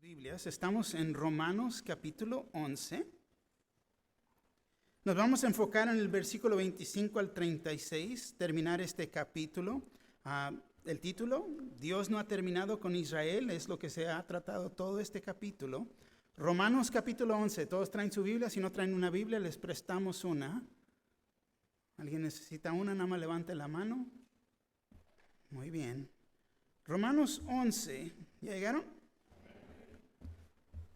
Biblias, estamos en Romanos capítulo 11. Nos vamos a enfocar en el versículo 25 al 36, terminar este capítulo. El título, Dios no ha terminado con Israel, es lo que se ha tratado todo este capítulo. Romanos capítulo 11, todos traen su Biblia, si no traen una Biblia les prestamos una. ¿Alguien necesita una? Nada más levante la mano. Muy bien. Romanos 11, ¿ya llegaron?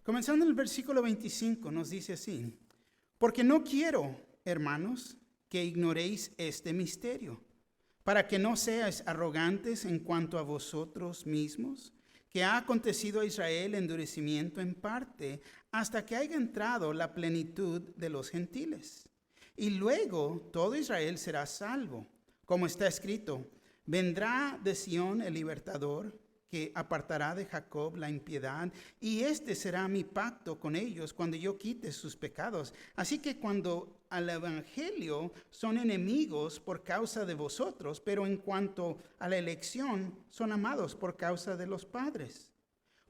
Comenzando en el versículo 25 nos dice así: porque no quiero, hermanos, que ignoréis este misterio, para que no seáis arrogantes en cuanto a vosotros mismos, que ha acontecido a Israel endurecimiento en parte, hasta que haya entrado la plenitud de los gentiles. Y luego todo Israel será salvo, como está escrito: vendrá de Sión el libertador, que apartará de Jacob la impiedad, y este será mi pacto con ellos cuando yo quite sus pecados. Así que cuando al evangelio son enemigos por causa de vosotros, pero en cuanto a la elección son amados por causa de los padres.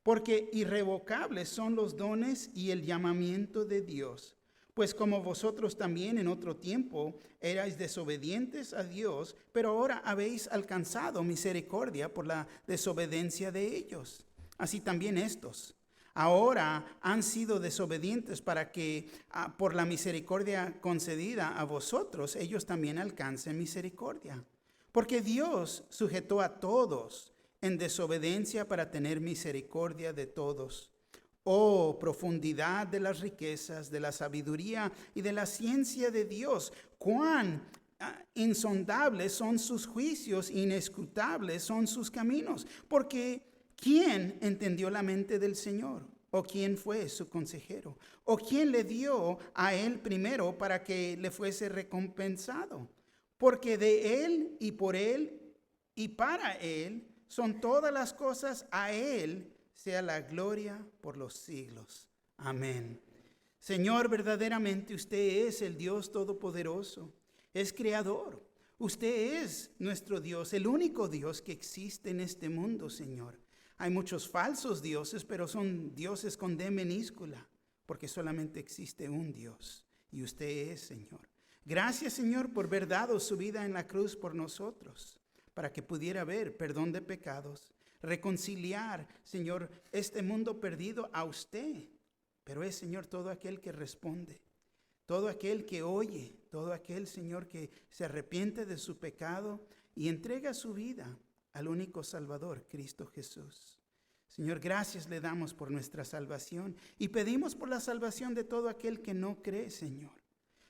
Porque irrevocables son los dones y el llamamiento de Dios. Pues como vosotros también en otro tiempo erais desobedientes a Dios, pero ahora habéis alcanzado misericordia por la desobediencia de ellos. Así también estos ahora han sido desobedientes para que por la misericordia concedida a vosotros, ellos también alcancen misericordia. Porque Dios sujetó a todos en desobediencia para tener misericordia de todos. Oh, profundidad de las riquezas, de la sabiduría y de la ciencia de Dios. Cuán insondables son sus juicios, inescrutables son sus caminos. Porque ¿quién entendió la mente del Señor? ¿O quién fue su consejero? ¿O quién le dio a él primero para que le fuese recompensado? Porque de él y por él y para él son todas las cosas, a él sea la gloria por los siglos. Amén. Señor, verdaderamente usted es el Dios Todopoderoso, es creador. Usted es nuestro Dios, el único Dios que existe en este mundo, Señor. Hay muchos falsos dioses, pero son dioses con D minúscula, porque solamente existe un Dios, y usted es, Señor. Gracias, Señor, por haber dado su vida en la cruz por nosotros, para que pudiera haber perdón de pecados, reconciliar, Señor, este mundo perdido a usted. Pero es, Señor, todo aquel que responde, todo aquel que oye, todo aquel, Señor, que se arrepiente de su pecado y entrega su vida al único Salvador, Cristo Jesús. Señor, gracias le damos por nuestra salvación y pedimos por la salvación de todo aquel que no cree, Señor.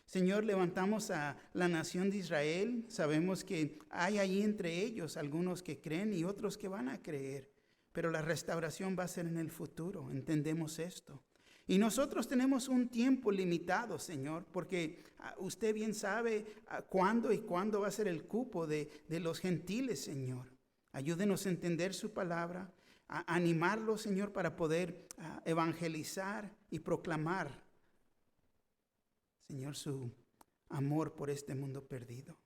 Señor, levantamos a la nación de Israel. Sabemos que hay ahí entre ellos algunos que creen y otros que van a creer. Pero la restauración va a ser en el futuro. Entendemos esto. Y nosotros tenemos un tiempo limitado, Señor, porque usted bien sabe cuándo va a ser el cupo de los gentiles, Señor. Ayúdenos a entender su palabra, a animarlos, Señor, para poder evangelizar y proclamar, Señor, su amor por este mundo perdido.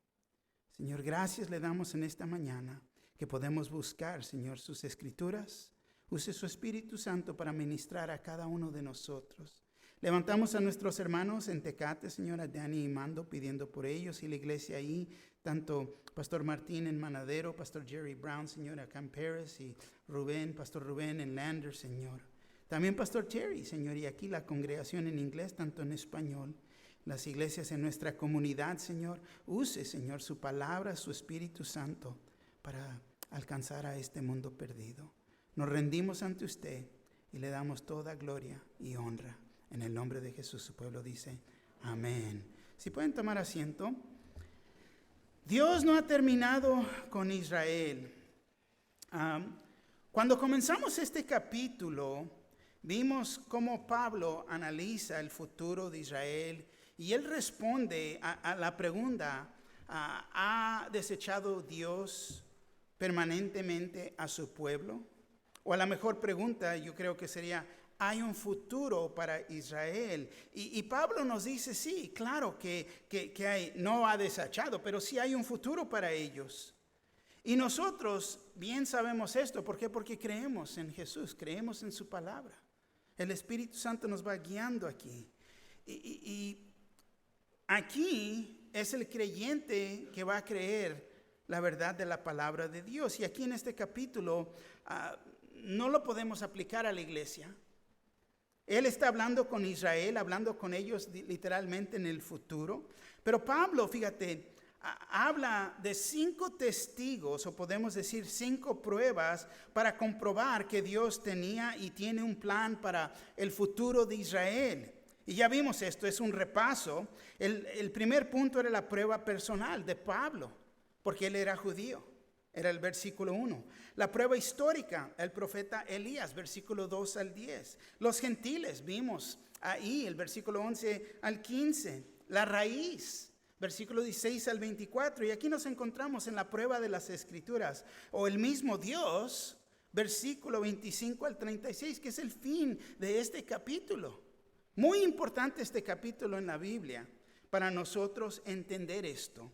Señor, gracias le damos en esta mañana que podemos buscar, Señor, sus escrituras. Use su Espíritu Santo para ministrar a cada uno de nosotros. Levantamos a nuestros hermanos en Tecate, Señor, a Dani y Mando, pidiendo por ellos y la iglesia ahí, tanto Pastor Martín en Manadero, Pastor Jerry Brown, Señor, acá en Paris, y Rubén, Pastor Rubén en Lander, Señor. También Pastor Terry, Señor, y aquí la congregación en inglés, tanto en español. Las iglesias en nuestra comunidad, Señor. Use, Señor, su palabra, su Espíritu Santo para alcanzar a este mundo perdido. Nos rendimos ante usted y le damos toda gloria y honra. En el nombre de Jesús, su pueblo dice, amén. Si pueden tomar asiento. Dios no ha terminado con Israel. Cuando comenzamos este capítulo, vimos cómo Pablo analiza el futuro de Israel. Y él responde a la pregunta, ¿ha desechado Dios permanentemente a su pueblo? O a la mejor pregunta yo creo que sería, ¿hay un futuro para Israel? Y Pablo nos dice, sí, claro que hay, no ha desechado, pero sí hay un futuro para ellos. Y nosotros bien sabemos esto. ¿Por qué? Porque creemos en Jesús, creemos en su palabra. El Espíritu Santo nos va guiando aquí. Y aquí es el creyente que va a creer la verdad de la palabra de Dios. Y aquí en este capítulo no lo podemos aplicar a la iglesia. Él está hablando con Israel, hablando con ellos literalmente en el futuro. Pero Pablo, fíjate, habla de 5 testigos, o podemos decir 5 pruebas para comprobar que Dios tenía y tiene un plan para el futuro de Israel. Y ya vimos esto, es un repaso. El primer punto era la prueba personal de Pablo, porque él era judío. Era el versículo 1. La prueba histórica, el profeta Elías, versículo 2 al 10. Los gentiles, vimos ahí, el versículo 11 al 15. La raíz, versículo 16 al 24. Y aquí nos encontramos en la prueba de las Escrituras. O el mismo Dios, versículo 25 al 36, que es el fin de este capítulo. Muy importante este capítulo en la Biblia para nosotros entender esto.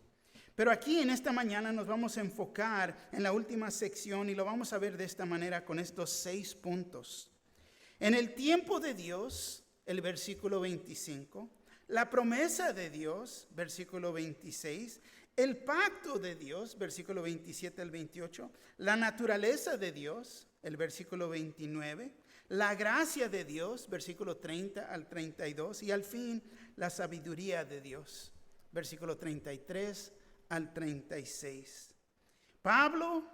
Pero aquí en esta mañana nos vamos a enfocar en la última sección y lo vamos a ver de esta manera con estos 6 puntos. En el tiempo de Dios, el versículo 25, la promesa de Dios, versículo 26, el pacto de Dios, versículo 27 al 28, la naturaleza de Dios, el versículo 29, la gracia de Dios, versículo 30 al 32, y al fin la sabiduría de Dios, versículo 33 al 36. Pablo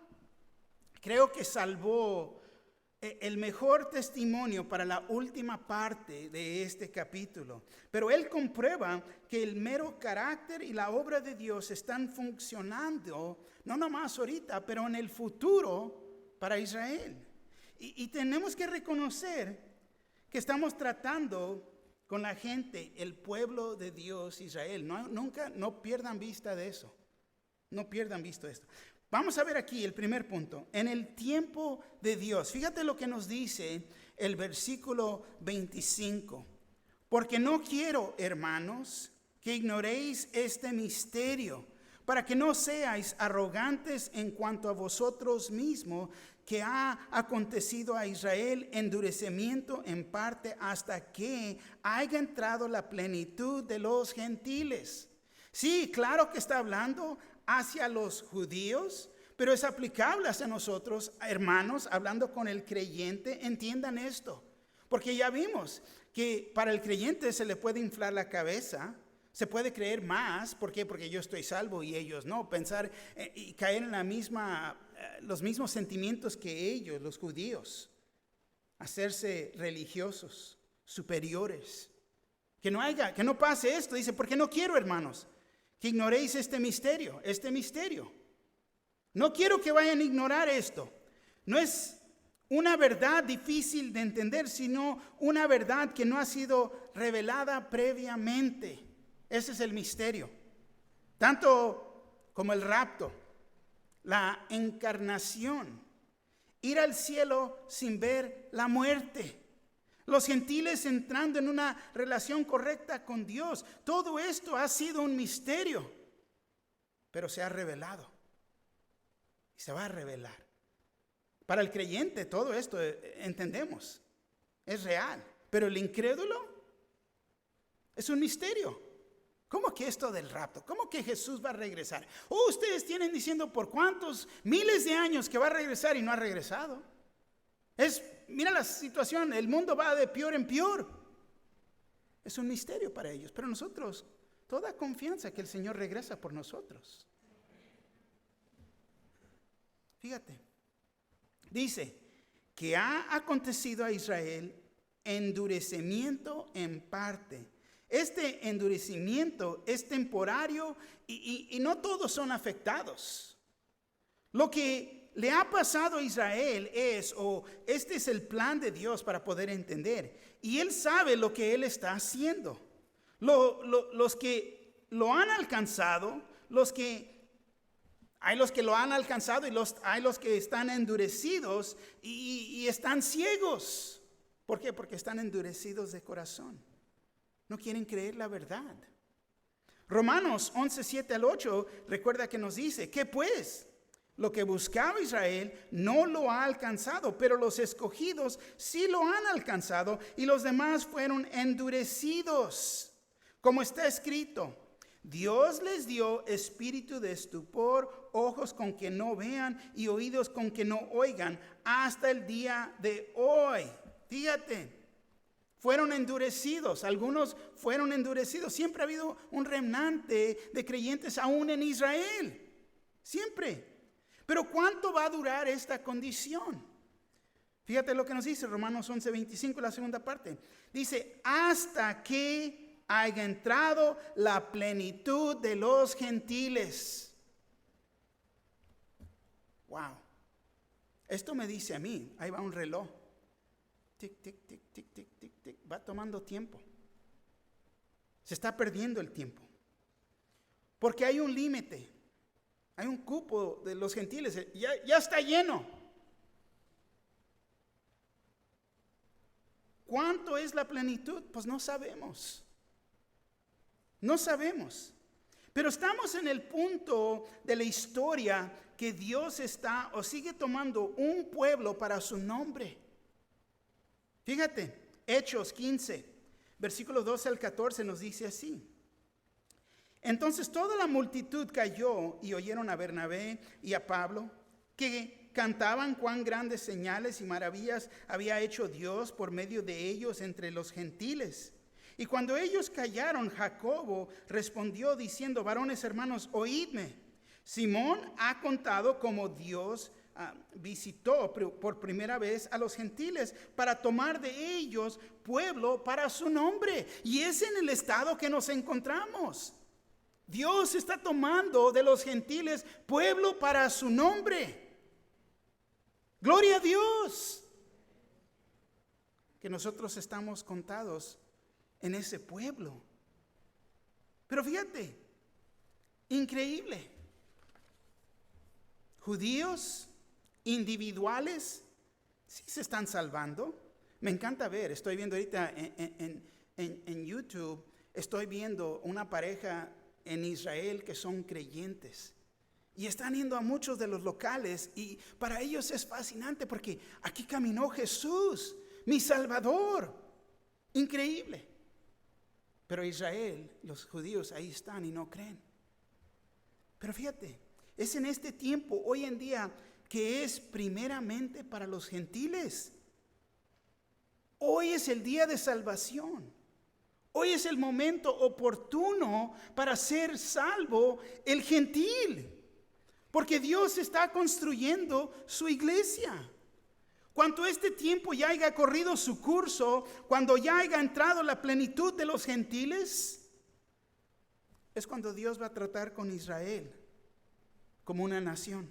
creo que salvó el mejor testimonio para la última parte de este capítulo, pero él comprueba que el mero carácter y la obra de Dios están funcionando, no nomás ahorita, pero en el futuro para Israel. Y tenemos que reconocer que estamos tratando con la gente, el pueblo de Dios, Israel. No pierdan vista de eso. No pierdan visto esto. Vamos a ver aquí el primer punto. En el tiempo de Dios. Fíjate lo que nos dice el versículo 25. Porque no quiero, hermanos, que ignoréis este misterio, para que no seáis arrogantes en cuanto a vosotros mismos, que ha acontecido a Israel endurecimiento en parte hasta que haya entrado la plenitud de los gentiles. Sí, claro que está hablando hacia los judíos, pero es aplicable hacia nosotros, hermanos, hablando con el creyente. Entiendan esto, porque ya vimos que para el creyente se le puede inflar la cabeza, se puede creer más. ¿Por qué? Porque yo estoy salvo y ellos no. Pensar y caer en los mismos sentimientos que ellos, los judíos. Hacerse religiosos, superiores. Que no pase esto. Dice, porque no quiero, hermanos, que ignoréis este misterio. No quiero que vayan a ignorar esto. No es una verdad difícil de entender, sino una verdad que no ha sido revelada previamente. Ese es el misterio. Tanto como el rapto, la encarnación, ir al cielo sin ver la muerte, los gentiles entrando en una relación correcta con Dios. Todo esto ha sido un misterio, pero se ha revelado y se va a revelar. Para el creyente todo esto entendemos, es real, pero el incrédulo es un misterio. ¿Cómo que esto del rapto? ¿Cómo que Jesús va a regresar? Ustedes tienen diciendo por cuántos miles de años que va a regresar y no ha regresado. Mira la situación, el mundo va de peor en peor. Es un misterio para ellos, pero nosotros, toda confianza que el Señor regresa por nosotros. Fíjate, dice que ha acontecido a Israel endurecimiento en parte. Este endurecimiento es temporario y no todos son afectados. Lo que le ha pasado a Israel este es el plan de Dios para poder entender. Y Él sabe lo que Él está haciendo. Los que lo han alcanzado, hay los que lo han alcanzado y hay los que están endurecidos y están ciegos. ¿Por qué? Porque están endurecidos de corazón. No quieren creer la verdad. Romanos 11, 7 al 8, recuerda que nos dice, ¿qué pues? lo que buscaba Israel no lo ha alcanzado, pero los escogidos sí lo han alcanzado y los demás fueron endurecidos. Como está escrito, Dios les dio espíritu de estupor, ojos con que no vean y oídos con que no oigan, hasta el día de hoy. Fíjate, fueron endurecidos, algunos fueron endurecidos. Siempre ha habido un remanente de creyentes aún en Israel, siempre. Pero ¿cuánto va a durar esta condición? Fíjate lo que nos dice Romanos 11:25, la segunda parte. Dice, hasta que haya entrado la plenitud de los gentiles. Wow. Esto me dice a mí, ahí va un reloj. Tic, tic, tic, tic, tic, tic, tic. Va tomando tiempo. Se está perdiendo el tiempo. Porque hay un límite. Hay un cupo de los gentiles, ya está lleno. ¿Cuánto es la plenitud? Pues no sabemos. No sabemos. Pero estamos en el punto de la historia que Dios está o sigue tomando un pueblo para su nombre. Fíjate, Hechos 15, versículos 12 al 14 nos dice así. Entonces toda la multitud cayó y oyeron a Bernabé y a Pablo, que cantaban cuán grandes señales y maravillas había hecho Dios por medio de ellos entre los gentiles. Y cuando ellos callaron, Jacobo respondió diciendo, varones hermanos, oídme. Simón ha contado cómo Dios visitó por primera vez a los gentiles para tomar de ellos pueblo para su nombre. Y es en el estado que nos encontramos. Dios está tomando de los gentiles pueblo para su nombre. Gloria a Dios. Que nosotros estamos contados en ese pueblo. Pero fíjate, increíble. Judíos individuales sí se están salvando. Me encanta ver, estoy viendo ahorita en YouTube, estoy viendo una pareja en Israel que son creyentes y están yendo a muchos de los locales y para ellos es fascinante porque aquí caminó Jesús, mi Salvador. Increíble. Pero Israel, los judíos ahí están y no creen. Pero fíjate, es en este tiempo, hoy en día, que es primeramente para los gentiles. Hoy es el día de salvación. Hoy es el momento oportuno para ser salvo el gentil, porque Dios está construyendo su iglesia. Cuando este tiempo ya haya corrido su curso, cuando ya haya entrado la plenitud de los gentiles, es cuando Dios va a tratar con Israel como una nación.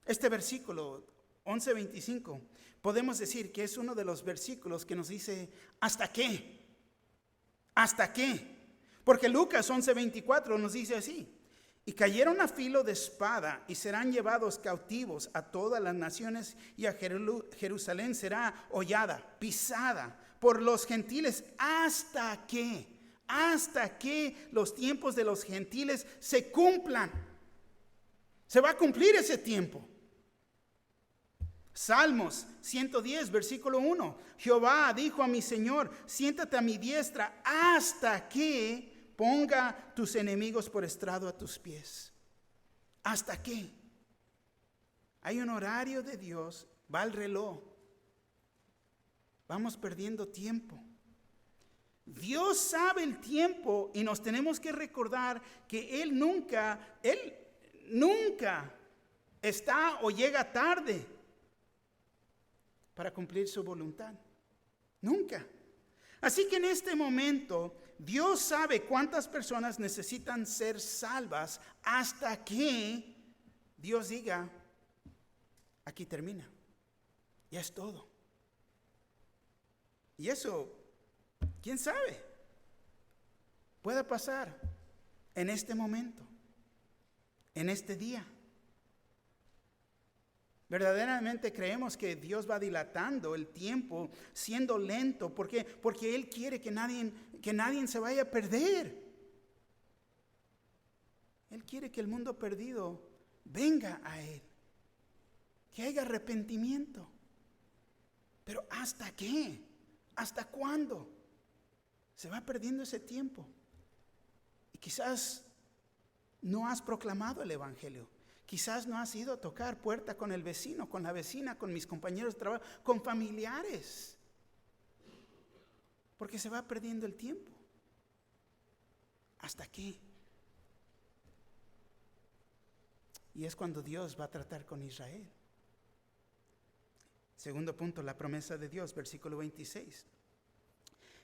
Este versículo 11:25, podemos decir que es uno de los versículos que nos dice, ¿hasta qué? ¿Hasta qué? Porque Lucas 11:24 nos dice así. Y cayeron a filo de espada y serán llevados cautivos a todas las naciones y a Jerusalén será hollada, pisada por los gentiles hasta que los tiempos de los gentiles se cumplan. Se va a cumplir ese tiempo. Salmos 110, versículo 1. Jehová dijo a mi Señor, siéntate a mi diestra hasta que ponga tus enemigos por estrado a tus pies. ¿Hasta qué? Hay un horario de Dios, va el reloj. Vamos perdiendo tiempo. Dios sabe el tiempo y nos tenemos que recordar que Él nunca está o llega tarde para cumplir su voluntad. Nunca. Así que en este momento Dios sabe cuántas personas necesitan ser salvas hasta que Dios diga, aquí termina. Ya es todo. Y eso, ¿quién sabe? Puede pasar en este momento, en este día. Verdaderamente creemos que Dios va dilatando el tiempo, siendo lento, porque Él quiere que nadie se vaya a perder. Él quiere que el mundo perdido venga a Él, que haya arrepentimiento. Pero ¿hasta qué? ¿Hasta cuándo? Se va perdiendo ese tiempo. Y quizás no has proclamado el evangelio. Quizás no has ido a tocar puerta con el vecino, con la vecina, con mis compañeros de trabajo, con familiares. Porque se va perdiendo el tiempo. ¿Hasta qué? Y es cuando Dios va a tratar con Israel. Segundo punto, la promesa de Dios, versículo 26.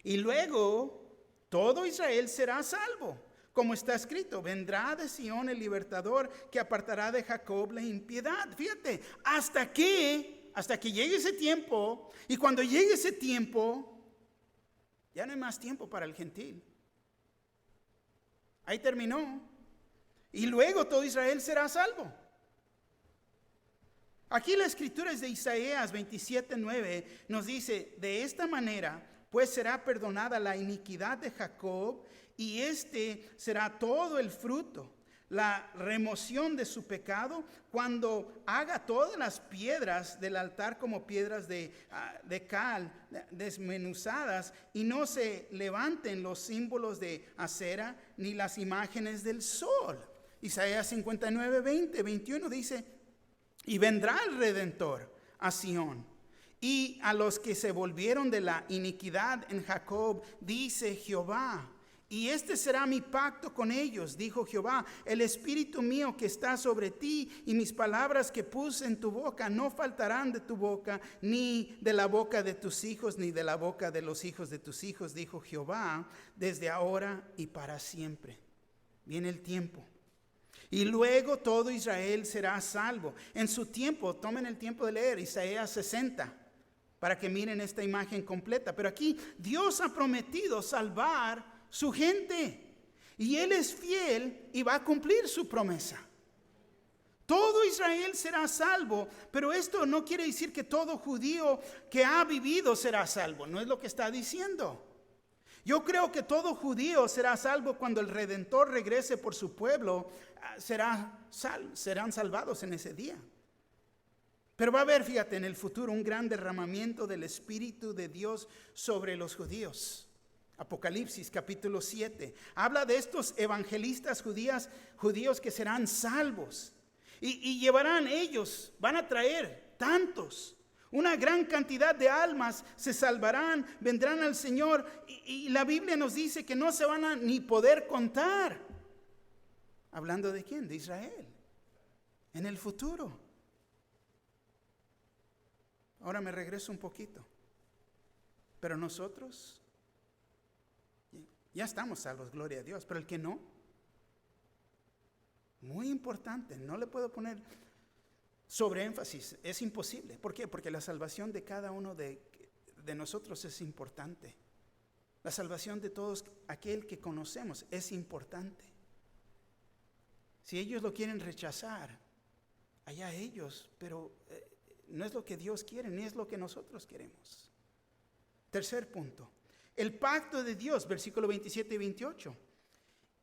Y luego todo Israel será salvo, como está escrito: vendrá de Sión el libertador que apartará de Jacob la impiedad. Fíjate, hasta que llegue ese tiempo, y cuando llegue ese tiempo, ya no hay más tiempo para el gentil. Ahí terminó. Y luego todo Israel será salvo. Aquí la escritura es de Isaías 27:9, nos dice: de esta manera pues será perdonada la iniquidad de Jacob, y este será todo el fruto, la remoción de su pecado, cuando haga todas las piedras del altar como piedras de cal desmenuzadas, y no se levanten los símbolos de acera ni las imágenes del sol. Isaías 59:20-21 dice: y vendrá el Redentor a Sión, y a los que se volvieron de la iniquidad en Jacob, dice Jehová. Y este será mi pacto con ellos, dijo Jehová: el espíritu mío que está sobre ti, y mis palabras que puse en tu boca no faltarán de tu boca, ni de la boca de tus hijos, ni de la boca de los hijos de tus hijos, dijo Jehová, desde ahora y para siempre. Viene el tiempo. Y luego todo Israel será salvo. En su tiempo, tomen el tiempo de leer Isaías 60 para que miren esta imagen completa. Pero aquí Dios ha prometido salvar su gente, y Él es fiel y va a cumplir su promesa. Todo Israel será salvo, pero esto no quiere decir que todo judío que ha vivido será salvo. No es lo que está diciendo. Yo creo que todo judío será salvo cuando el Redentor regrese por su pueblo. Serán salvados en ese día. Pero va a haber, fíjate, en el futuro un gran derramamiento del Espíritu de Dios sobre los judíos. Apocalipsis capítulo 7 habla de estos evangelistas judíos que serán salvos. Y llevarán ellos, van a traer tantos. Una gran cantidad de almas se salvarán, vendrán al Señor, y la Biblia nos dice que no se van a ni poder contar. ¿Hablando de quién? De Israel. En el futuro. Ahora me regreso un poquito. Pero nosotros ya estamos salvos, gloria a Dios. Pero el que no, muy importante, no le puedo poner sobre énfasis, es imposible. ¿Por qué? Porque la salvación de cada uno de nosotros es importante. La salvación de todos aquel que conocemos es importante. Si ellos lo quieren rechazar, allá ellos, pero no es lo que Dios quiere, ni es lo que nosotros queremos. Tercer punto, el pacto de Dios, versículo 27 y 28.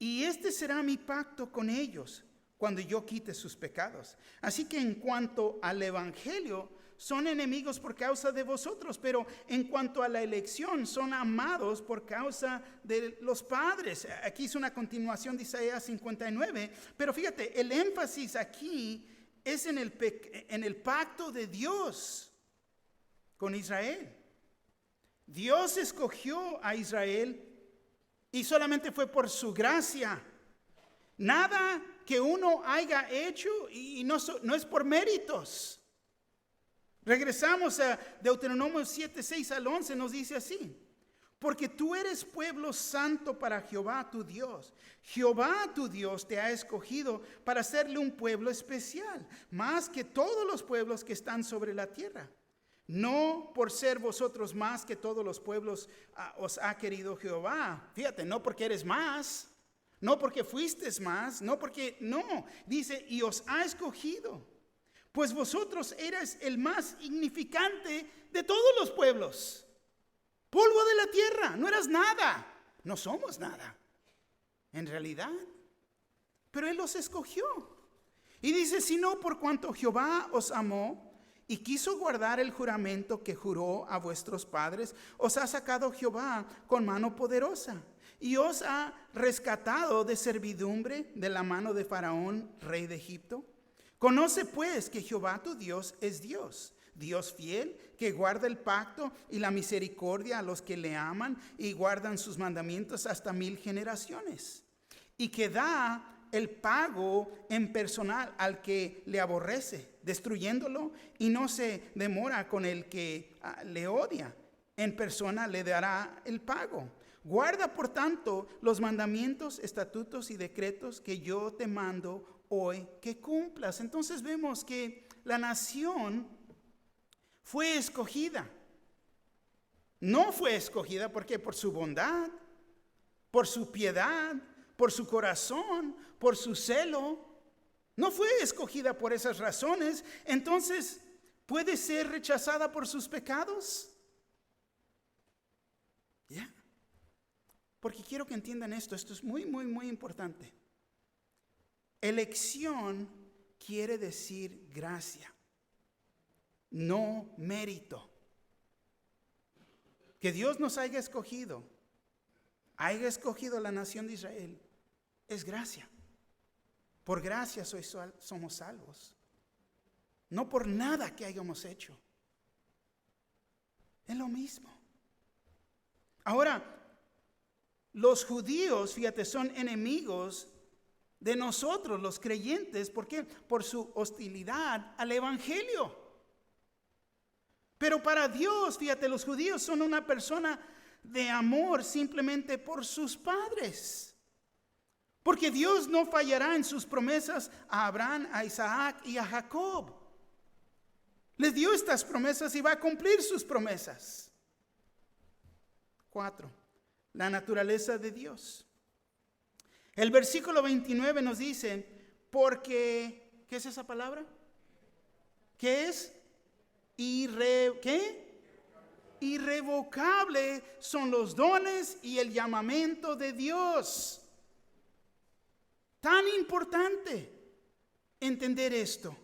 Y este será mi pacto con ellos cuando yo quite sus pecados. Así que en cuanto al evangelio, son enemigos por causa de vosotros, pero en cuanto a la elección, son amados por causa de los padres. Aquí es una continuación de Isaías 59, pero fíjate, el énfasis aquí es en el pacto de Dios con Israel. Dios escogió a Israel y solamente fue por su gracia. Nada que uno haya hecho, y no es por méritos. Regresamos a Deuteronomio 7, 6 al 11, nos dice así: porque tú eres pueblo santo para Jehová tu Dios. Jehová tu Dios te ha escogido para hacerle un pueblo especial, más que todos los pueblos que están sobre la tierra. No por ser vosotros más que todos los pueblos os ha querido Jehová. Fíjate, no porque eres más, no porque fuiste más, no, dice, y os ha escogido. Pues vosotros erais el más insignificante de todos los pueblos. Polvo de la tierra, no eras nada. No somos nada, en realidad. Pero Él los escogió. Y dice, sino por cuanto Jehová os amó y quiso guardar el juramento que juró a vuestros padres, os ha sacado Jehová con mano poderosa y os ha rescatado de servidumbre de la mano de Faraón, rey de Egipto. Conoce pues que Jehová tu Dios es Dios, Dios fiel, que guarda el pacto y la misericordia a los que le aman y guardan sus mandamientos hasta 1000 generaciones, y que da el pago en personal al que le aborrece, destruyéndolo, y no se demora con el que le odia. En persona le dará el pago. Guarda, por tanto, los mandamientos, estatutos y decretos que yo te mando hoy que cumplas. Entonces vemos que la nación fue escogida. No fue escogida porque por su bondad, por su piedad, por su corazón, por su celo. No fue escogida por esas razones. Entonces, ¿puede ser rechazada por sus pecados? ¿Ya? Porque quiero que entiendan esto. Esto es muy, muy, muy importante. Elección quiere decir gracia, no mérito. Que Dios nos haya escogido la nación de Israel, es gracia. Por gracia somos salvos, no por nada que hayamos hecho. Es lo mismo. Ahora, los judíos, fíjate, son enemigos de nosotros, los creyentes. ¿Por qué? Por su hostilidad al evangelio. Pero para Dios, fíjate, los judíos son una persona de amor simplemente por sus padres. Porque Dios no fallará en sus promesas a Abraham, a Isaac y a Jacob. Les dio estas promesas y va a cumplir sus promesas. 4. La naturaleza de Dios. El versículo 29 nos dice, porque, ¿qué es esa palabra? ¿Qué es? ¿Qué? Irrevocable son los dones y el llamamiento de Dios. Tan importante entender esto.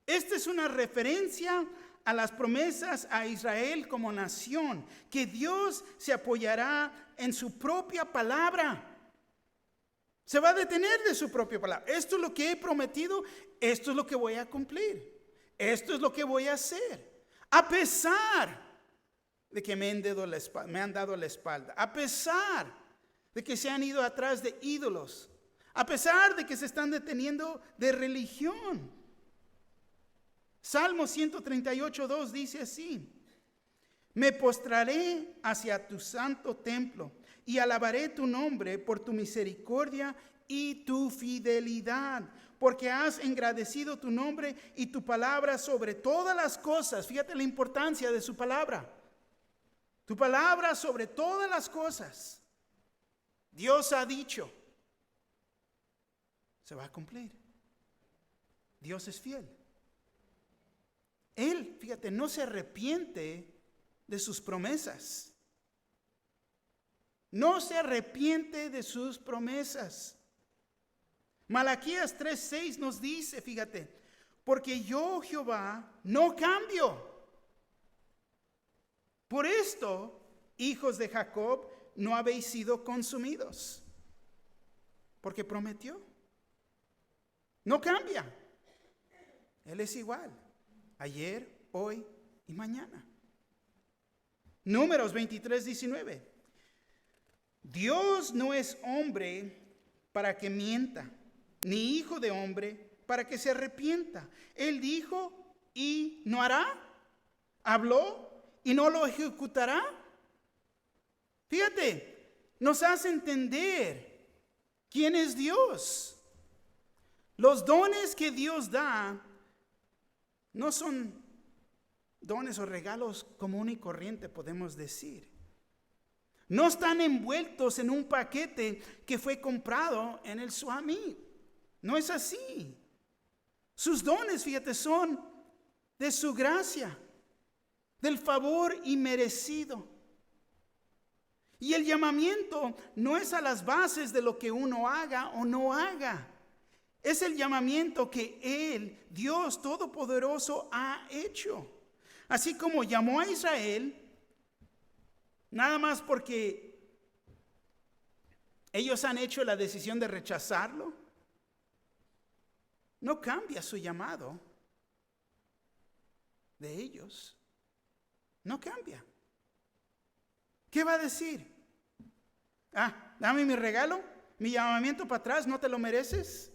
Esta es una referencia a las promesas a Israel como nación, que Dios se apoyará en su propia palabra. Se va a detener de su propia palabra. Esto es lo que he prometido, esto es lo que voy a cumplir. Esto es lo que voy a hacer. A pesar de que me han dado la espalda, a pesar de que se han ido atrás de ídolos, a pesar de que se están deteniendo de religión. Salmo 138:2 dice así: me postraré hacia tu santo templo y alabaré tu nombre por tu misericordia y tu fidelidad, porque has engrandecido tu nombre y tu palabra sobre todas las cosas. Fíjate la importancia de su palabra. Tu palabra sobre todas las cosas. Dios ha dicho, se va a cumplir. Dios es fiel. Él, fíjate, no se arrepiente de sus promesas. No se arrepiente de sus promesas. Malaquías 3:6 nos dice, fíjate, porque yo, Jehová, no cambio. Por esto, hijos de Jacob, no habéis sido consumidos. Porque prometió. No cambia. Él es igual. Ayer, hoy y mañana. Números 23:19. Dios no es hombre para que mienta, ni hijo de hombre para que se arrepienta. Él dijo y no hará. Habló y no lo ejecutará. Fíjate, nos hace entender quién es Dios. Los dones que Dios da no son dones o regalos común y corriente, podemos decir. No están envueltos en un paquete que fue comprado en el Swami. No es así. Sus dones, fíjate, son de su gracia, del favor inmerecido. Y el llamamiento no es a las bases de lo que uno haga o no haga. Es el llamamiento que Él, Dios Todopoderoso, ha hecho. Así como llamó a Israel, nada más porque ellos han hecho la decisión de rechazarlo, no cambia su llamado de ellos. No cambia. ¿Qué va a decir? Dame mi regalo, mi llamamiento para atrás, ¿no te lo mereces?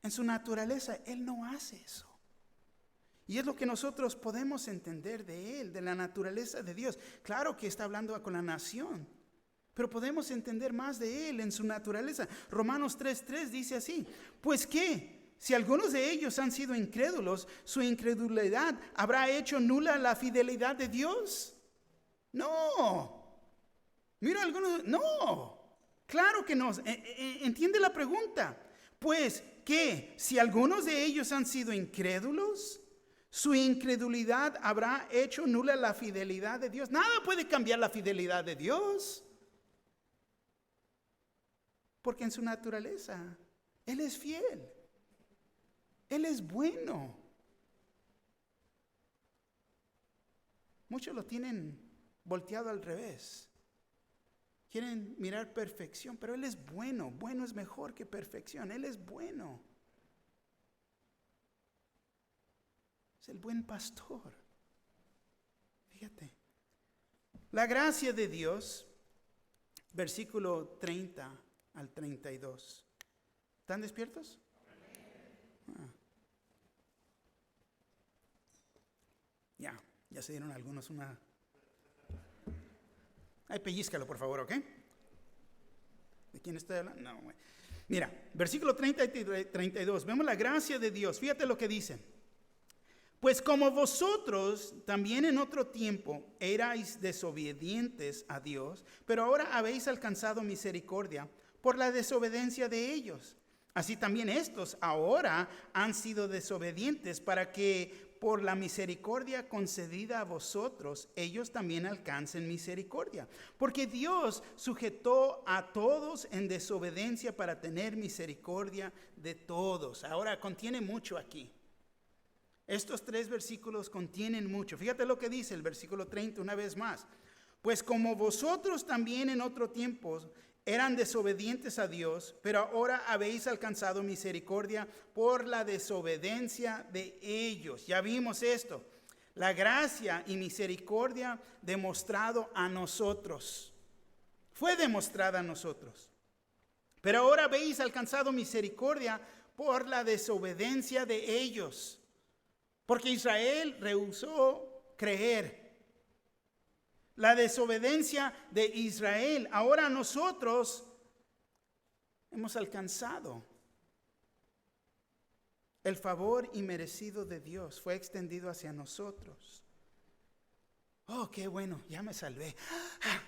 En su naturaleza, Él no hace eso. Y es lo que nosotros podemos entender de Él, de la naturaleza de Dios. Claro que está hablando con la nación, pero podemos entender más de Él en su naturaleza. Romanos 3:3 dice así: pues ¿qué? Si algunos de ellos han sido incrédulos, ¿su incredulidad habrá hecho nula la fidelidad de Dios? No. Mira, algunos, no. Claro que no. ¿Entiende la pregunta? Pues ¿qué? Si algunos de ellos han sido incrédulos, ¿su incredulidad habrá hecho nula la fidelidad de Dios? Nada puede cambiar la fidelidad de Dios. Porque en su naturaleza, Él es fiel. Él es bueno. Muchos lo tienen volteado al revés. Quieren mirar perfección, pero Él es bueno. Bueno es mejor que perfección. Él es bueno. Es el buen pastor. Fíjate. La gracia de Dios, versículo 30 al 32. ¿Están despiertos? Ya se dieron algunos una... Ay, pellízcalo, por favor, ¿ok? ¿De quién estoy hablando? No, güey. Mira, versículo 30 y 32. Vemos la gracia de Dios. Fíjate lo que dice. Pues como vosotros también en otro tiempo erais desobedientes a Dios, pero ahora habéis alcanzado misericordia por la desobediencia de ellos. Así también estos ahora han sido desobedientes para que por la misericordia concedida a vosotros, ellos también alcancen misericordia. Porque Dios sujetó a todos en desobediencia para tener misericordia de todos. Ahora contiene mucho aquí. Estos 3 versículos contienen mucho. Fíjate lo que dice el versículo 30 una vez más. Pues como vosotros también en otro tiempo eran desobedientes a Dios, pero ahora habéis alcanzado misericordia por la desobediencia de ellos. Ya vimos esto. La gracia y misericordia demostrado a nosotros. Fue demostrada a nosotros. Pero ahora habéis alcanzado misericordia por la desobediencia de ellos. Porque Israel rehusó creer. La desobediencia de Israel. Ahora nosotros hemos alcanzado el favor inmerecido de Dios. Fue extendido hacia nosotros. Oh, qué bueno, ya me salvé.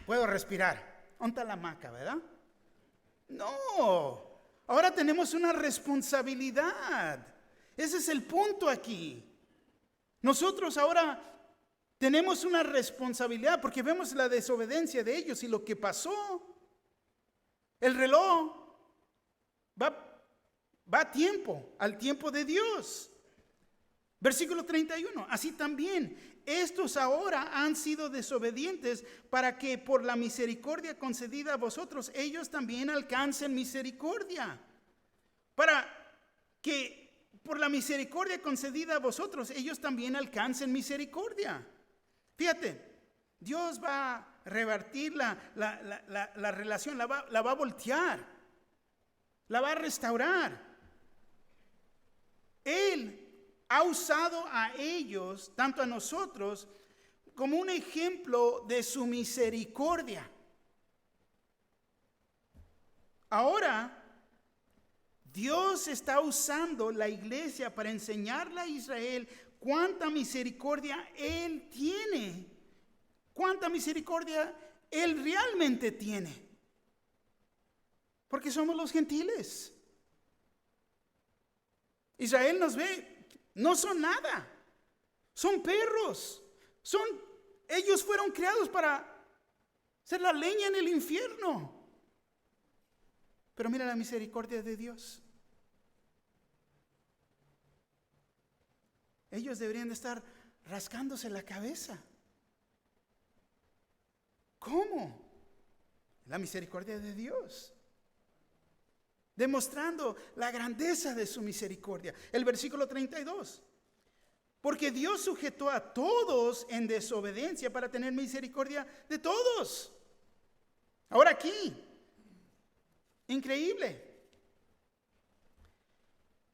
Puedo respirar. ¿Dónde la hamaca, verdad? No. Ahora tenemos una responsabilidad. Ese es el punto aquí. Nosotros ahora tenemos una responsabilidad porque vemos la desobediencia de ellos y lo que pasó. El reloj va a tiempo, al tiempo de Dios. Versículo 31. Así también, estos ahora han sido desobedientes para que por la misericordia concedida a vosotros, ellos también alcancen misericordia. Para que por la misericordia concedida a vosotros, ellos también alcancen misericordia. Fíjate, Dios va a revertir la relación, la va a voltear, la va a restaurar. Él ha usado a ellos, tanto a nosotros, como un ejemplo de su misericordia. Ahora, Dios está usando la iglesia para enseñarle a Israel cuánta misericordia Él tiene, cuánta misericordia Él realmente tiene. Porque somos los gentiles. Israel nos ve, no son nada, son perros, ellos fueron creados para ser la leña en el infierno. Pero mira la misericordia de Dios. ellos deberían de estar rascándose la cabeza. ¿Cómo? La misericordia de Dios, demostrando la grandeza de su misericordia. El versículo 32. Porque Dios sujetó a todos en desobediencia para tener misericordia de todos. Ahora aquí, increíble.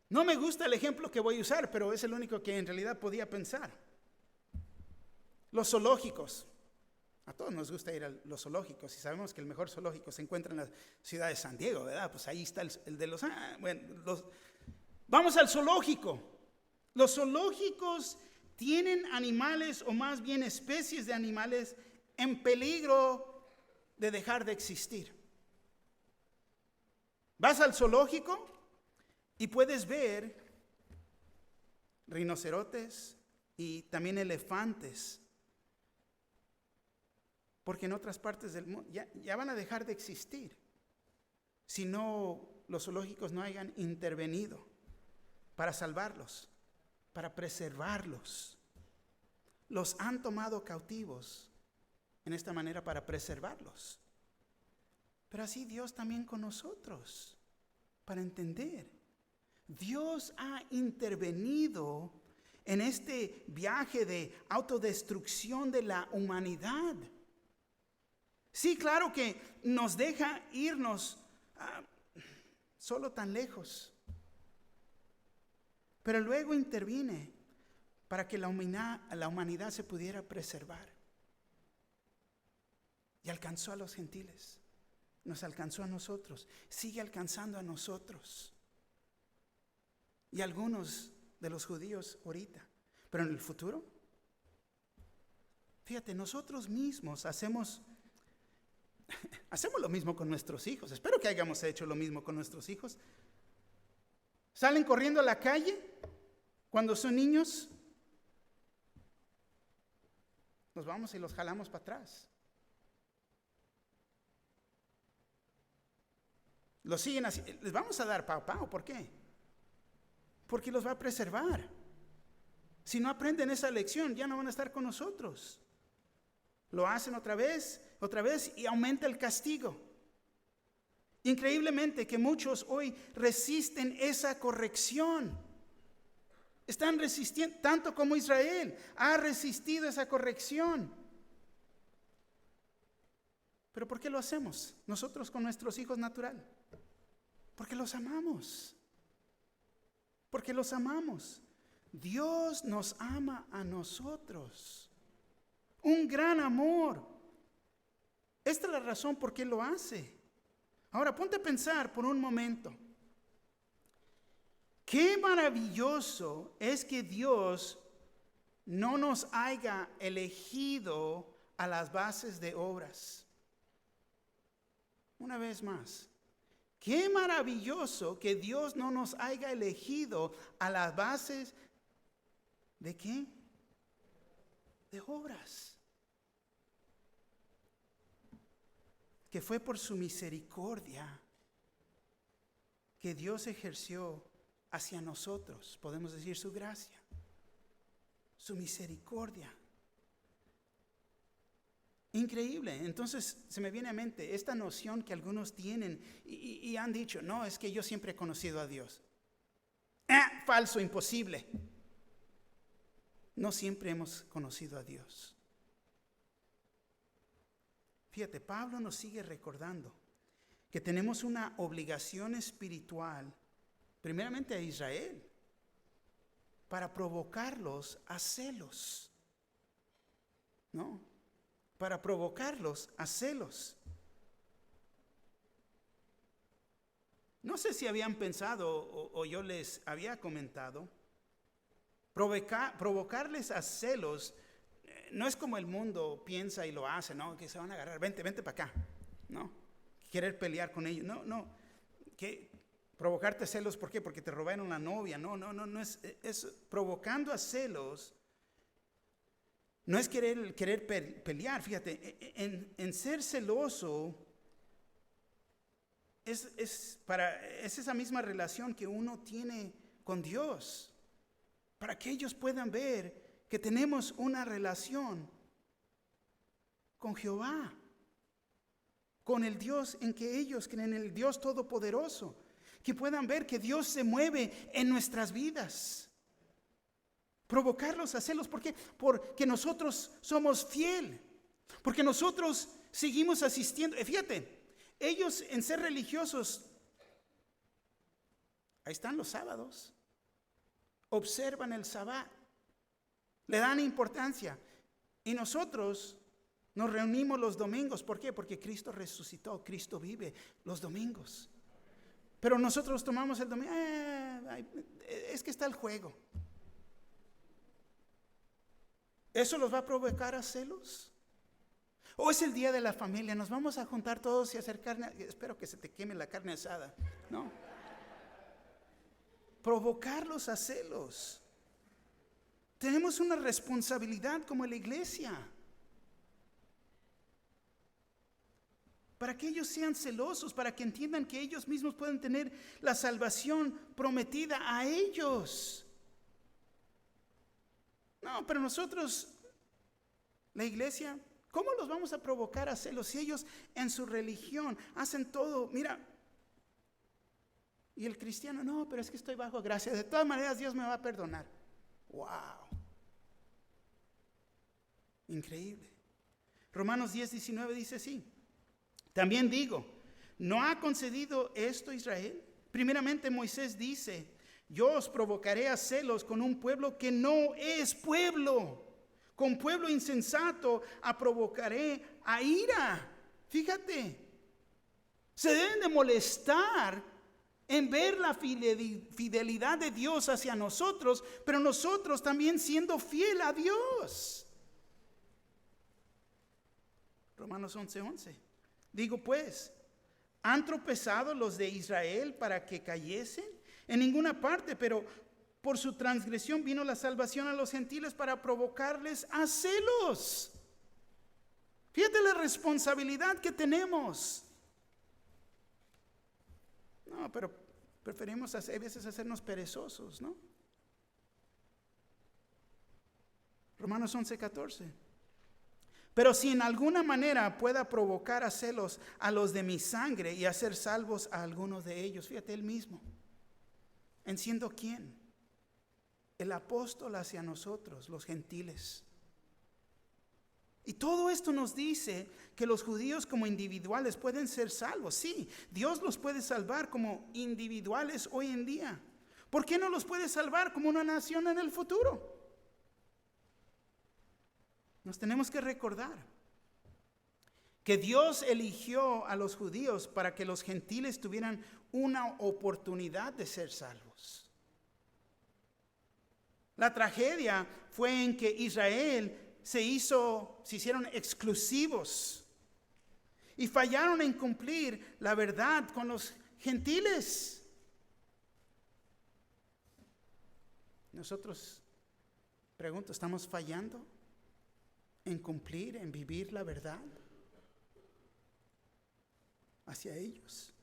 No me gusta el ejemplo que voy a usar, pero es el único que en realidad podía pensar. Los zoológicos. A todos nos gusta ir a los zoológicos y sabemos que el mejor zoológico se encuentra en la ciudad de San Diego, ¿verdad? Pues ahí está el de los... Vamos al zoológico. Los zoológicos tienen animales, o más bien especies de animales, en peligro de dejar de existir. Vas al zoológico y puedes ver rinocerontes y también elefantes, porque en otras partes del mundo ya van a dejar de existir si no los zoológicos no hayan intervenido para salvarlos, para preservarlos. Los han tomado cautivos en esta manera para preservarlos. Pero así Dios también con nosotros, para entender. Dios ha intervenido en este viaje de autodestrucción de la humanidad. Sí, claro que nos deja irnos solo tan lejos. Pero luego interviene para que la humanidad se pudiera preservar. Y alcanzó a los gentiles. Nos alcanzó a nosotros. Sigue alcanzando a nosotros. Y algunos de los judíos ahorita. Pero en el futuro, fíjate, nosotros mismos hacemos lo mismo con nuestros hijos. Espero que hayamos hecho lo mismo con nuestros hijos. Salen corriendo a la calle cuando son niños. Nos vamos y los jalamos para atrás. Los siguen así. Les vamos a dar pao. ¿Por qué? Porque los va a preservar. Si no aprenden esa lección, ya no van a estar con nosotros. Lo hacen otra vez y aumenta el castigo. Increíblemente que muchos hoy resisten esa corrección. Están resistiendo, tanto como Israel ha resistido esa corrección. ¿Pero por qué lo hacemos nosotros con nuestros hijos natural? Porque los amamos. Porque los amamos. Dios nos ama a nosotros. Un gran amor. Esta es la razón por qué lo hace. Ahora ponte a pensar por un momento. Qué maravilloso es que Dios no nos haya elegido a las bases de obras. Una vez más. Qué maravilloso que Dios no nos haya elegido a las bases ¿de qué? De obras. Que fue por su misericordia que Dios ejerció hacia nosotros, podemos decir su gracia, su misericordia. Increíble. Entonces se me viene a mente esta noción que algunos tienen y han dicho, no, es que yo siempre he conocido a Dios. Falso, imposible. No siempre hemos conocido a Dios. Fíjate, Pablo nos sigue recordando que tenemos una obligación espiritual, primeramente a Israel, para provocarlos a celos. ¿No? Para provocarlos a celos. No sé si habían pensado o yo les había comentado, provocarles a celos no es como el mundo piensa y lo hace, ¿no? Que se van a agarrar, vente para acá, ¿no? Querer pelear con ellos, no. Que provocarte celos, ¿por qué? Porque te robaron la novia, no es provocando a celos. No es querer pelear, fíjate, en ser celoso es esa misma relación que uno tiene con Dios. para que ellos puedan ver que tenemos una relación con Jehová, con el Dios en que ellos creen, el Dios Todopoderoso, que puedan ver que Dios se mueve en nuestras vidas. Provocarlos a celos, ¿por qué? Porque nosotros somos fiel, porque nosotros seguimos asistiendo. Fíjate, ellos en ser religiosos, ahí están los sábados, observan el sabbat, le dan importancia, y nosotros nos reunimos los domingos. ¿Por qué? Porque Cristo resucitó, Cristo vive los domingos. Pero nosotros tomamos el domingo, es que está el juego. ¿Eso los va a provocar a celos? ¿O es el día de la familia? Nos vamos a juntar todos y hacer carne. Espero que se te queme la carne asada. No. Provocarlos a celos. Tenemos una responsabilidad como la iglesia, para que ellos sean celosos, para que entiendan que ellos mismos pueden tener la salvación prometida a ellos. No, pero nosotros, la iglesia, ¿cómo los vamos a provocar a celos si ellos en su religión hacen todo? Mira, y el cristiano, no, pero es que estoy bajo gracia, de todas maneras Dios me va a perdonar. Wow, increíble. Romanos 10:19 dice así: también digo, ¿no ha concedido esto Israel? Primeramente Moisés dice: yo os provocaré a celos con un pueblo que no es pueblo. Con pueblo insensato provocaré a ira. Fíjate, se deben de molestar en ver la fidelidad de Dios hacia nosotros, pero nosotros también siendo fiel a Dios. Romanos 11:11. Digo pues, ¿han tropezado los de Israel para que cayesen? En ninguna parte, pero por su transgresión vino la salvación a los gentiles para provocarles a celos. Fíjate la responsabilidad que tenemos. No, pero preferimos a veces hacernos perezosos, ¿no? Romanos 11:14. Pero si en alguna manera pueda provocar a celos a los de mi sangre y hacer salvos a algunos de ellos, fíjate él mismo. ¿En siendo quién? El apóstol hacia nosotros, los gentiles. Y todo esto nos dice que los judíos como individuales pueden ser salvos. Sí, Dios los puede salvar como individuales hoy en día. ¿Por qué no los puede salvar como una nación en el futuro? Nos tenemos que recordar que Dios eligió a los judíos para que los gentiles tuvieran una oportunidad de ser salvos. La tragedia fue en que Israel se hicieron exclusivos y fallaron en cumplir la verdad con los gentiles. Nosotros, pregunto, ¿estamos fallando en cumplir, en vivir la verdad hacia ellos?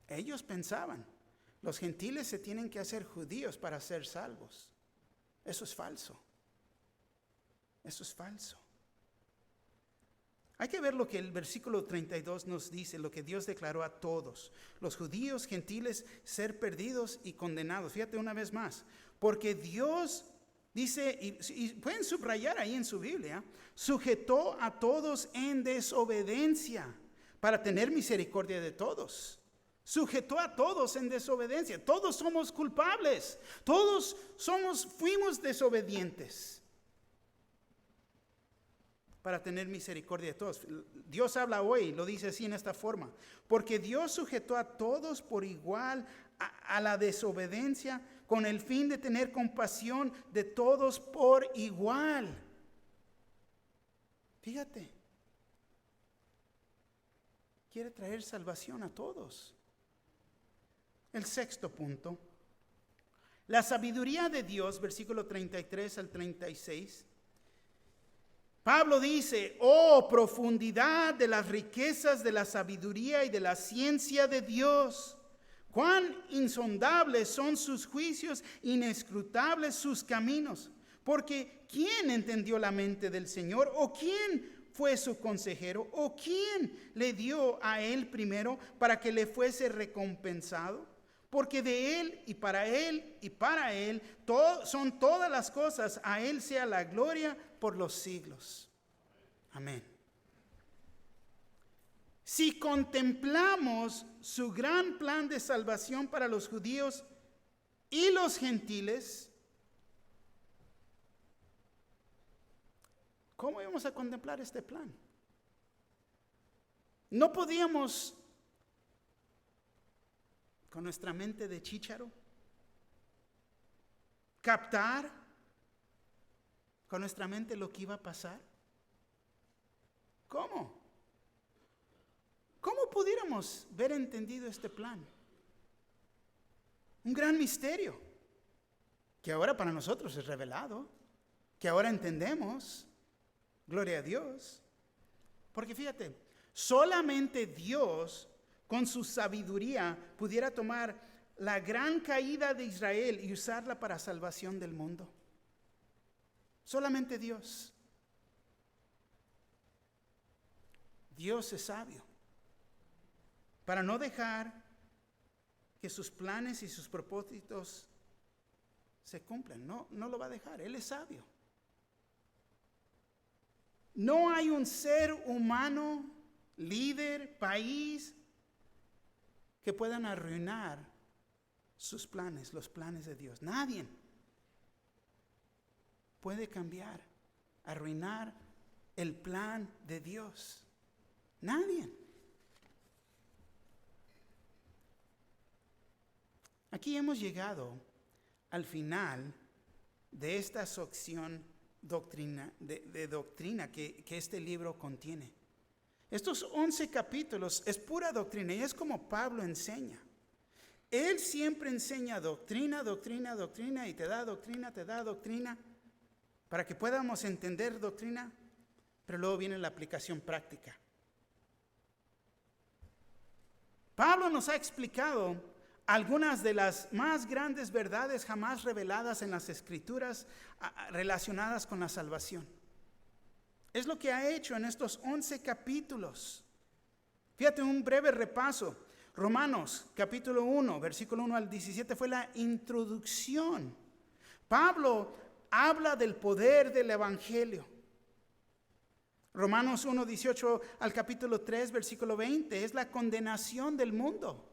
Ellos pensaban, los gentiles se tienen que hacer judíos para ser salvos. Eso es falso. Eso es falso. Hay que ver lo que el versículo 32 nos dice, lo que Dios declaró a todos, los judíos, gentiles, ser perdidos y condenados. Fíjate una vez más, porque Dios dice, y pueden subrayar ahí en su Biblia, sujetó a todos en desobediencia para tener misericordia de todos. Sujetó a todos en desobediencia. Todos somos culpables. Todos fuimos desobedientes para tener misericordia de todos. Dios habla hoy, lo dice así en esta forma. Porque Dios sujetó a todos por igual a la desobediencia con el fin de tener compasión de todos por igual. Fíjate. Quiere traer salvación a todos. El sexto punto, la sabiduría de Dios, versículo 33 al 36. Pablo dice, oh profundidad de las riquezas de la sabiduría y de la ciencia de Dios, Cuán insondables son sus juicios, inescrutables sus caminos. Porque ¿quién entendió la mente del Señor? ¿O quién fue su consejero? ¿O quién le dio a él primero para que le fuese recompensado? Porque de él y para él son todas las cosas. A él sea la gloria por los siglos. Amén. Si contemplamos su gran plan de salvación para los judíos y los gentiles, ¿cómo íbamos a contemplar este plan? No podíamos, con nuestra mente de chícharo, captar con nuestra mente lo que iba a pasar. ¿Cómo? ¿Cómo pudiéramos ver entendido este plan? Un gran misterio que ahora para nosotros es revelado, que ahora entendemos. Gloria a Dios. Porque fíjate, solamente Dios con su sabiduría pudiera tomar la gran caída de Israel y usarla para salvación del mundo. Solamente Dios. Dios es sabio para no dejar que sus planes y sus propósitos se cumplan. No lo va a dejar. Él es sabio. No hay un ser humano, líder, país, que puedan arruinar sus planes, los planes de Dios. Nadie puede cambiar, arruinar el plan de Dios. Nadie. Aquí hemos llegado al final de esta sección de doctrina que este libro contiene. Estos 11 capítulos es pura doctrina y es como Pablo enseña. Él siempre enseña doctrina y te da doctrina para que podamos entender doctrina, pero luego viene la aplicación práctica. Pablo nos ha explicado algunas de las más grandes verdades jamás reveladas en las Escrituras relacionadas con la salvación. Es lo que ha hecho en estos 11 capítulos. Fíjate, un breve repaso. Romanos capítulo 1, versículo 1 al 17 fue la introducción. Pablo habla del poder del Evangelio. Romanos 1, 18 al capítulo 3, versículo 20 es la condenación del mundo.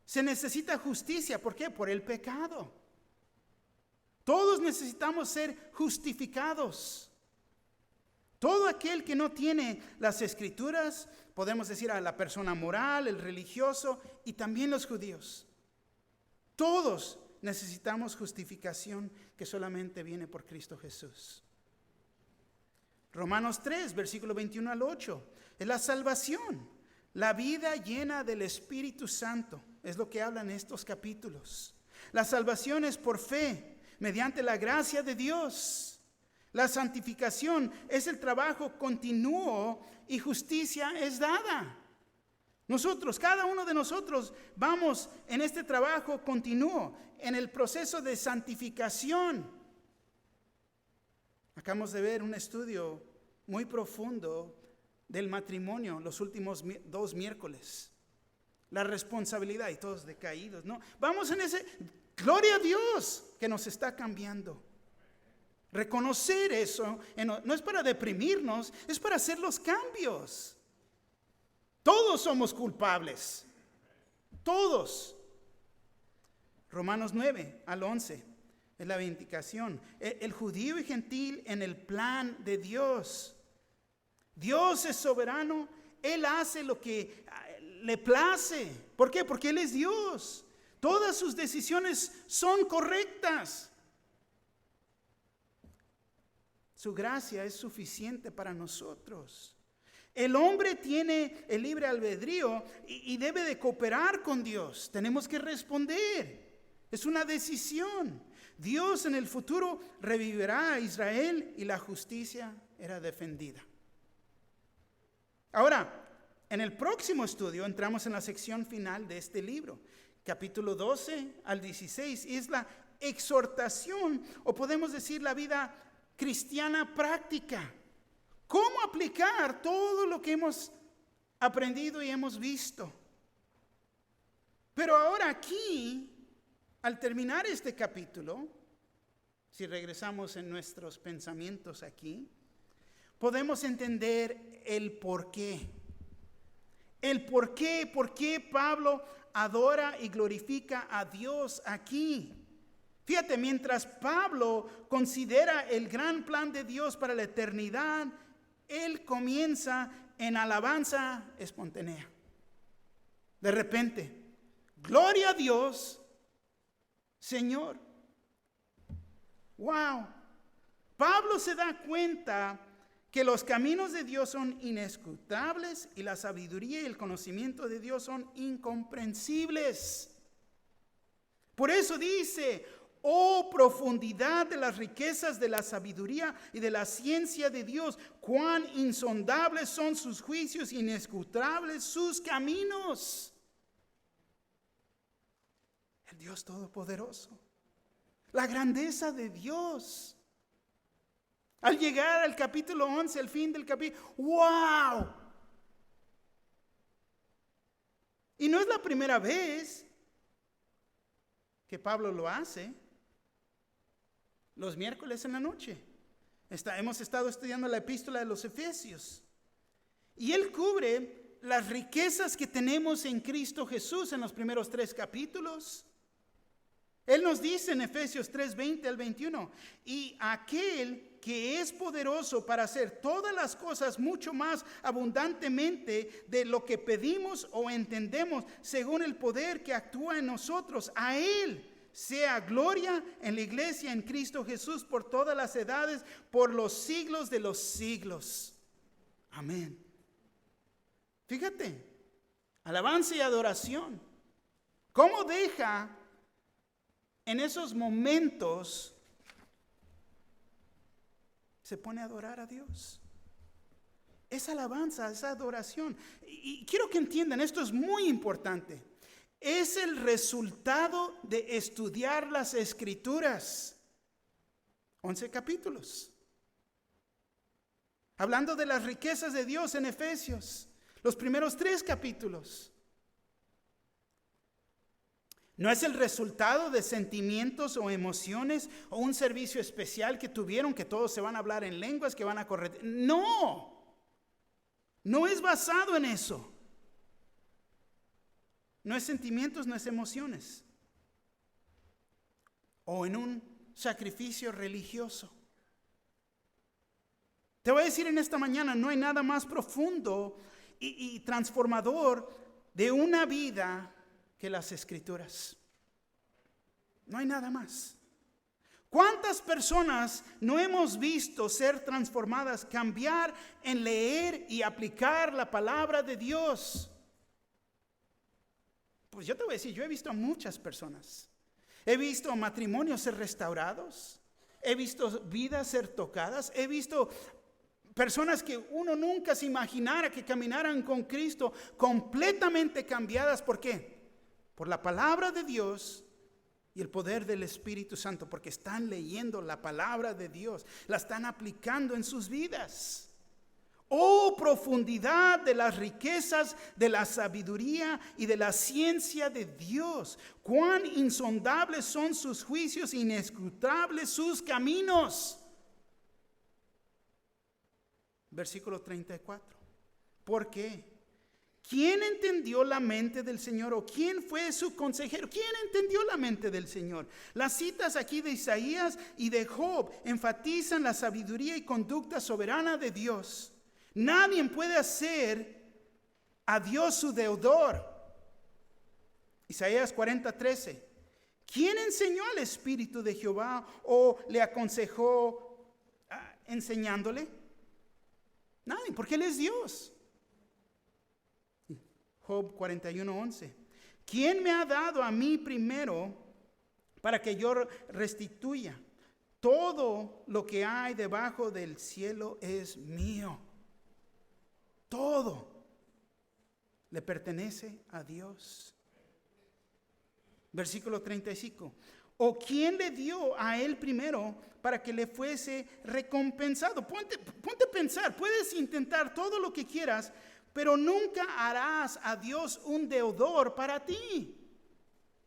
Se necesita justicia. ¿Por qué? Por el pecado. Todos necesitamos ser justificados. Todo aquel que no tiene las Escrituras, podemos decir a la persona moral, el religioso y también los judíos. Todos necesitamos justificación que solamente viene por Cristo Jesús. Romanos 3, versículo 21 al 8, es la salvación, la vida llena del Espíritu Santo. Es lo que hablan estos capítulos. La salvación es por fe, mediante la gracia de Dios. La santificación es el trabajo continuo y justicia es dada. Nosotros, cada uno de nosotros, vamos en este trabajo continuo, en el proceso de santificación. Acabamos de ver un estudio muy profundo del matrimonio los últimos 2 miércoles. La responsabilidad y todos decaídos, ¿no? Vamos en ese, gloria a Dios que nos está cambiando. Reconocer eso no es para deprimirnos, es para hacer los cambios. Todos somos culpables. Todos. Romanos 9 al 11 es la vindicación. El judío y gentil en el plan de Dios. Dios es soberano. Él hace lo que le place. ¿Por qué? Porque Él es Dios. Todas sus decisiones son correctas. Su gracia es suficiente para nosotros. El hombre tiene el libre albedrío y debe de cooperar con Dios. Tenemos que responder. Es una decisión. Dios en el futuro revivirá a Israel y la justicia era defendida. Ahora, en el próximo estudio entramos en la sección final de este libro, capítulo 12 al 16, y es la exhortación, o podemos decir la vida cristiana práctica. ¿Cómo aplicar todo lo que hemos aprendido y hemos visto? Pero ahora aquí, al terminar este capítulo, si regresamos en nuestros pensamientos aquí, podemos entender el por qué. El por qué Pablo adora y glorifica a Dios aquí. Fíjate, mientras Pablo considera el gran plan de Dios para la eternidad, él comienza en alabanza espontánea. De repente, gloria a Dios, Señor. Wow. Pablo se da cuenta que los caminos de Dios son inescrutables y la sabiduría y el conocimiento de Dios son incomprensibles. Por eso dice: oh profundidad de las riquezas de la sabiduría y de la ciencia de Dios, cuán insondables son sus juicios, inescrutables sus caminos. El Dios Todopoderoso, la grandeza de Dios. Al llegar al capítulo 11, al fin del capítulo, ¡wow! Y no es la primera vez que Pablo lo hace. Los miércoles en la noche hemos estado estudiando la epístola de los Efesios, y él cubre las riquezas que tenemos en Cristo Jesús en los primeros 3 capítulos. Él nos dice en Efesios 3, 20 al 21, y aquel que es poderoso para hacer todas las cosas mucho más abundantemente de lo que pedimos o entendemos, según el poder que actúa en nosotros, a Él sea gloria en la iglesia en Cristo Jesús por todas las edades, por los siglos de los siglos. Amén. Fíjate, alabanza y adoración. ¿Cómo deja en esos momentos se pone a adorar a Dios? Esa alabanza, esa adoración. Y quiero que entiendan, esto es muy importante. Es el resultado de estudiar las Escrituras. 11 capítulos. Hablando de las riquezas de Dios en Efesios. Los primeros 3 capítulos. No es el resultado de sentimientos o emociones o un servicio especial que tuvieron, que todos se van a hablar en lenguas, que van a correr. No, no es basado en eso. No es sentimientos, no es emociones. O en un sacrificio religioso. Te voy a decir en esta mañana, no hay nada más profundo y transformador de una vida que las Escrituras. No hay nada más. ¿Cuántas personas no hemos visto ser transformadas, cambiar en leer y aplicar la palabra de Dios? Pues yo te voy a decir, yo he visto a muchas personas. He visto matrimonios ser restaurados. He visto vidas ser tocadas. He visto personas que uno nunca se imaginara que caminaran con Cristo completamente cambiadas. ¿Por qué? Por la palabra de Dios y el poder del Espíritu Santo, porque están leyendo la palabra de Dios, la están aplicando en sus vidas. Oh, profundidad de las riquezas de la sabiduría y de la ciencia de Dios, cuán insondables son sus juicios, inescrutables sus caminos. Versículo 34. ¿Por qué? ¿Quién entendió la mente del Señor? ¿O quién fue su consejero? ¿Quién entendió la mente del Señor? Las citas aquí de Isaías y de Job enfatizan la sabiduría y conducta soberana de Dios. Nadie puede hacer a Dios su deudor. Isaías 40:13. ¿Quién enseñó al Espíritu de Jehová o le aconsejó enseñándole? Nadie, porque Él es Dios. Job 41:11. ¿Quién me ha dado a mí primero para que yo restituya? Todo lo que hay debajo del cielo es mío. Todo. le pertenece a Dios. Versículo 35. ¿O quién le dio a él primero para que le fuese recompensado? Ponte a pensar, puedes intentar todo lo que quieras, pero nunca harás a Dios un deudor para ti.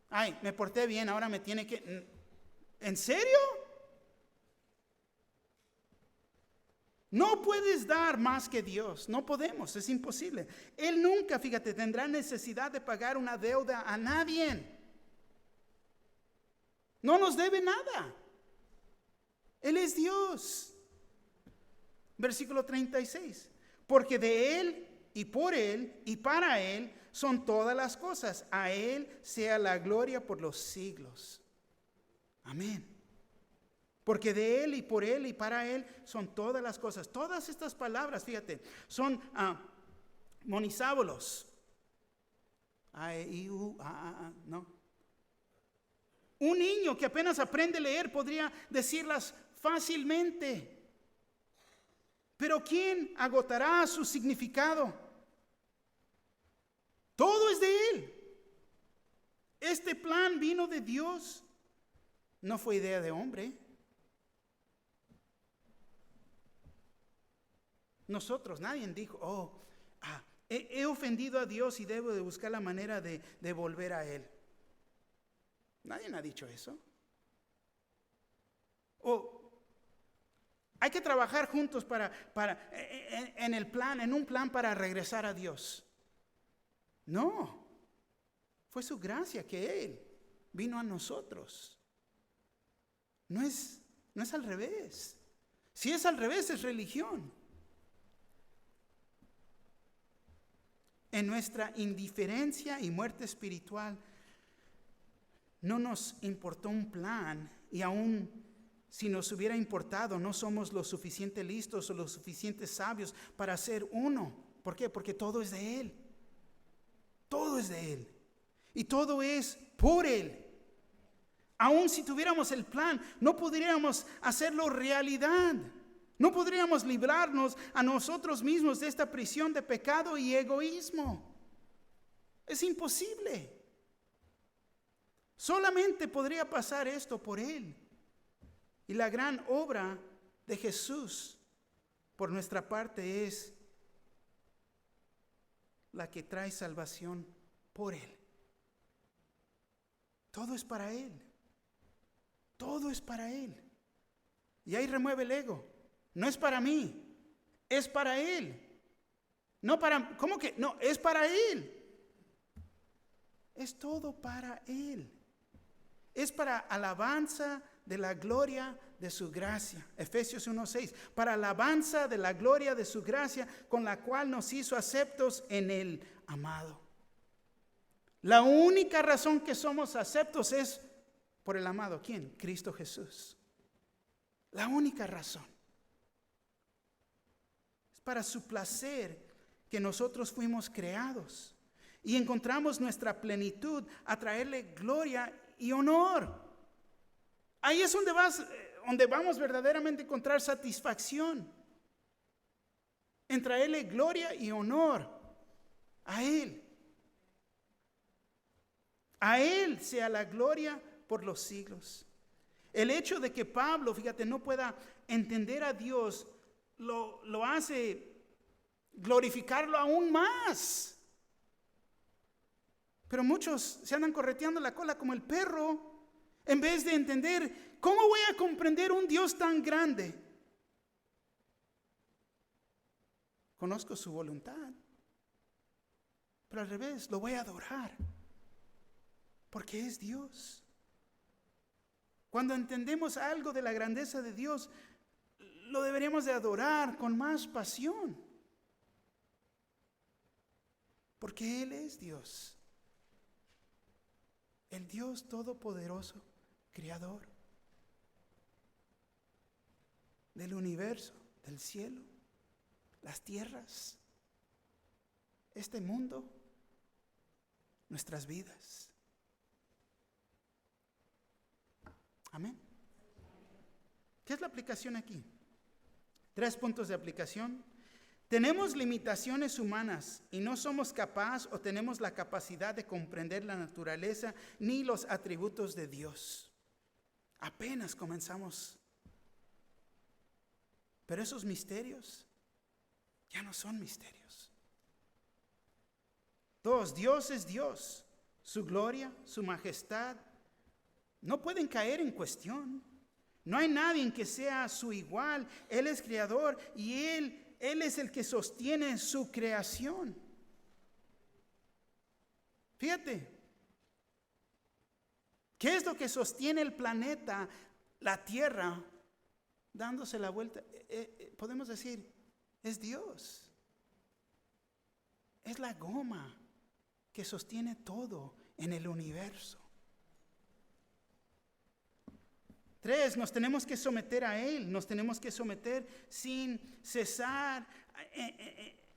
Ay, me porté bien, ahora me tiene que... ¿En serio? No puedes dar más que Dios, no podemos, es imposible. Él nunca, fíjate, tendrá necesidad de pagar una deuda a nadie. No nos debe nada. Él es Dios. Versículo 36. Porque de Él y por Él y para Él son todas las cosas. A Él sea la gloria por los siglos. Amén. Porque de Él y por Él y para Él son todas las cosas. Todas estas palabras, fíjate, son monisábolos. No. Un niño que apenas aprende a leer podría decirlas fácilmente. Pero ¿quién agotará su significado? Todo es de Él. Este plan vino de Dios. No fue idea de hombre. Nosotros, nadie dijo, he ofendido a Dios y debo de buscar la manera de volver a Él. Nadie ha dicho eso. Hay que trabajar juntos en un plan para regresar a Dios. No, fue su gracia que Él vino a nosotros. No es al revés. Si es al revés, es religión. En nuestra indiferencia y muerte espiritual, no nos importó un plan, y aún si nos hubiera importado, no somos lo suficiente listos o lo suficiente sabios para ser uno. ¿Por qué? Porque todo es de Él. Todo es de Él. Y todo es por Él. Aún si tuviéramos el plan, no podríamos hacerlo realidad. No podríamos librarnos a nosotros mismos de esta prisión de pecado y egoísmo. Es imposible. Solamente podría pasar esto por Él. Y la gran obra de Jesús por nuestra parte es la que trae salvación por Él. Todo es para Él. Todo es para Él. Y ahí remueve el ego. No es para mí, es para Él. No para, ¿cómo que? No, es para Él. Es todo para Él. Es para alabanza de la gloria de su gracia. Efesios 1:6. Para alabanza de la gloria de su gracia, con la cual nos hizo aceptos en el amado. La única razón que somos aceptos es por el amado. ¿Quién? Cristo Jesús. La única razón. Es para su placer que nosotros fuimos creados. Y encontramos nuestra plenitud a traerle gloria y honor. Ahí es donde vamos verdaderamente a encontrar satisfacción. En traerle gloria y honor a Él. A Él sea la gloria por los siglos. El hecho de que Pablo, fíjate, no pueda entender a Dios, lo hace glorificarlo aún más. Pero muchos se andan correteando la cola como el perro, en vez de entender, ¿cómo voy a comprender un Dios tan grande? Conozco su voluntad, pero al revés, lo voy a adorar, porque es Dios. Cuando entendemos algo de la grandeza de Dios, lo deberíamos de adorar con más pasión, porque Él es Dios. El Dios todopoderoso, creador del universo, del cielo, las tierras, este mundo, nuestras vidas. Amén. ¿Qué es la aplicación aquí? 3 puntos de aplicación. Tenemos limitaciones humanas y no somos capaces o tenemos la capacidad de comprender la naturaleza ni los atributos de Dios. Apenas comenzamos. Pero esos misterios ya no son misterios. Dios es Dios. Su gloria, su majestad, no pueden caer en cuestión. No hay nadie que sea su igual. Él es creador y Él es el que sostiene su creación. Fíjate, ¿qué es lo que sostiene el planeta, la Tierra, dándose la vuelta? Podemos decir, es Dios. Es la goma que sostiene todo en el universo. 3, nos tenemos que someter a Él, nos tenemos que someter sin cesar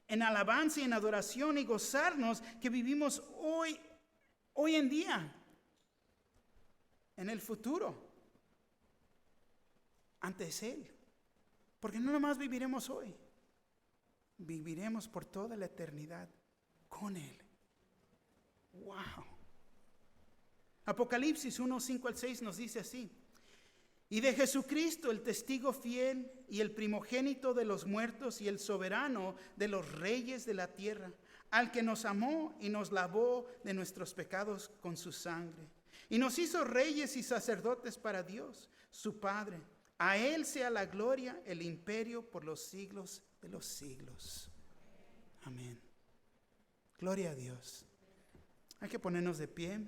en alabanza y en adoración y gozarnos que vivimos hoy en día, en el futuro, antes Él. Porque no nomás viviremos hoy, viviremos por toda la eternidad con Él. Wow. Apocalipsis 1, 5 al 6 nos dice así: y de Jesucristo, el testigo fiel y el primogénito de los muertos y el soberano de los reyes de la tierra, al que nos amó y nos lavó de nuestros pecados con su sangre, y nos hizo reyes y sacerdotes para Dios, su Padre. A Él sea la gloria, el imperio por los siglos de los siglos. Amén. Gloria a Dios. Hay que ponernos de pie.